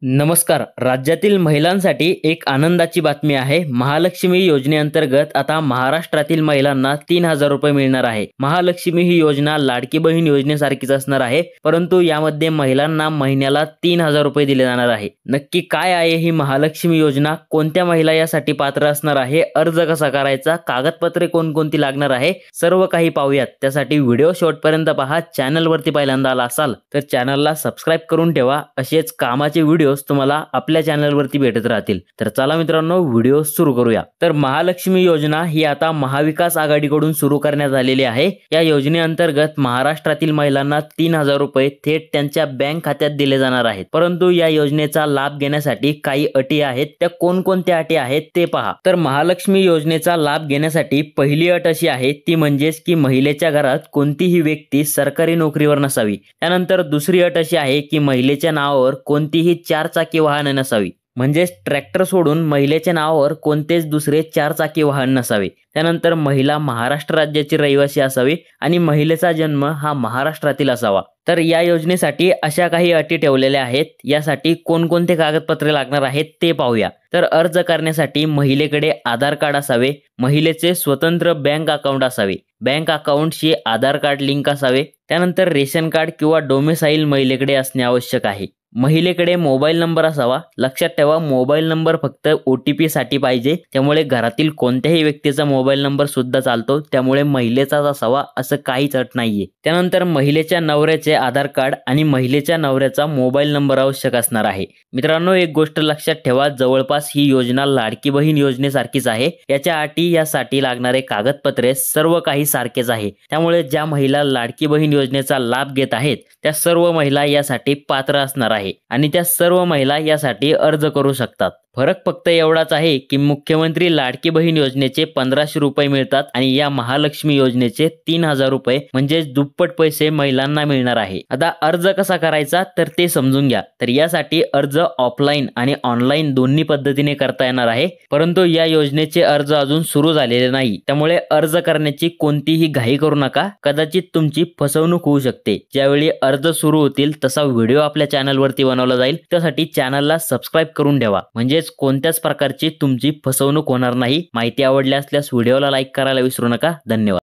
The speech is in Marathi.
नमस्कार. राज्यातील महिलांसाठी एक आनंदाची बातमी आहे. महालक्ष्मी योजनेअंतर्गत आता महाराष्ट्रातील महिलांना 3,000 रुपये मिळणार आहे. महालक्ष्मी ही योजना लाडकी बहीण योजनेसारखीच असणार आहे, परंतु यामध्ये महिलांना महिन्याला 3,000 रुपये दिले जाणार आहे. नक्की काय आहे ही महालक्ष्मी योजना? कोणत्या महिला यासाठी पात्र असणार आहे? अर्ज कसा करायचा? कागदपत्रे कोणकोणती लागणार आहे? सर्व काही पाहूयात. त्यासाठी व्हिडिओ शेवटपर्यंत पहा. चॅनलवरती पहिल्यांदा आला असाल तर चॅनलला सबस्क्राईब करून ठेवा. असेच कामाचे व्हिडिओ तुम्हाला आपल्या चॅनलवरती भेटत राहतील. तर चला मित्रांनो, व्हिडिओ सुरू करूया. तर महालक्ष्मी योजना ही आता महाविकास आघाडीकडून सुरू करण्यात आलेली आहे. या योजनेअंतर्गत महाराष्ट्रातील महिलांना 3,000 रुपये थेट त्यांच्या बँक खात्यात दिले जाणार आहेत. परंतु या योजनेचा लाभ घेण्यासाठी काही अटी आहेत. त्या कोणकोणत्या अटी आहेत ते पहा. तर महालक्ष्मी योजनेचा लाभ घेण्यासाठी पहिली अट अशी आहे, ती म्हणजेच की महिलेच्या घरात कोणतीही व्यक्ती सरकारी नोकरीवर नसावी. त्यानंतर दुसरी अट अशी आहे की महिलेच्या नावावर कोणतीही 4 चाकी वाहन नसावी. म्हणजेच ट्रॅक्टर सोडून महिलेच्या नावावर कोणतेच दुसरे 4 चाकी वाहन नसावे. त्यानंतर महिला महाराष्ट्र राज्याची रहिवासी असावी आणि महिलेचा जन्म हा महाराष्ट्रातील असावा. तर या योजनेसाठी अशा काही अटी ठेवलेल्या आहेत. यासाठी कोणकोणते कागदपत्रे लागणार आहेत ते पाहूया. तर अर्ज करण्यासाठी महिलेकडे आधार कार्ड असावे, महिलेचे स्वतंत्र बँक अकाउंट असावे, बँक अकाउंटशी आधार कार्ड लिंक असावे, त्यानंतर रेशन कार्ड किंवा डोमिसाईल महिलेकडे असणे आवश्यक आहे. महिलेकडे मोबाईल नंबर असावा. लक्षात ठेवा, मोबाईल नंबर फक्त OTP साठी पाहिजे. त्यामुळे घरातील कोणत्याही व्यक्तीचा मोबाईल नंबर सुद्धा चालतो. त्यामुळे महिलेचाच असावा असं काहीच अट नाहीये. त्यानंतर महिलेच्या नवऱ्याचे आधार कार्ड आणि महिलेच्या नवऱ्याचा मोबाईल नंबर आवश्यक असणार आहे. मित्रांनो, एक गोष्ट लक्षात ठेवा, जवळपास ही योजना लाडकी बहीण योजनेसारखीच आहे. याच्या अटी, यासाठी लागणारे कागदपत्रे सर्व काही सारखेच आहे. त्यामुळे ज्या महिला लाडकी बहीण योजनेचा लाभ घेत आहेत त्या सर्व महिला यासाठी पात्र असणार आहे आणि त्या सर्व महिला यासाठी अर्ज करू शकतात. फरक फक्त एवढाच आहे की मुख्यमंत्री लाडकी बहीण योजनेचे 1,500 रुपये मिळतात आणि या महालक्ष्मी योजनेचे 3,000 रुपये म्हणजेच दुप्पट पैसे महिलांना मिळणार आहे. आता अर्ज कसा करायचा तर ते समजून घ्या. तर यासाठी अर्ज ऑफलाईन आणि ऑनलाईन दोन्ही पद्धतीने करता येणार आहे. परंतु या योजनेचे अर्ज अजून सुरू झालेले नाही. त्यामुळे अर्ज करण्याची कोणतीही घाई करू नका. कदाचित तुमची फसवणूक होऊ शकते. ज्यावेळी अर्ज सुरू होतील तसा व्हिडिओ आपल्या चॅनलवरती बनवला जाईल. त्यासाठी चॅनलला सबस्क्राईब करून ठेवा, म्हणजे कोणत्याच प्रकारची तुमची फसवणूक होणार नाही. माहिती आवडली असल्यास व्हिडिओला लाईक करायला विसरू नका. धन्यवाद.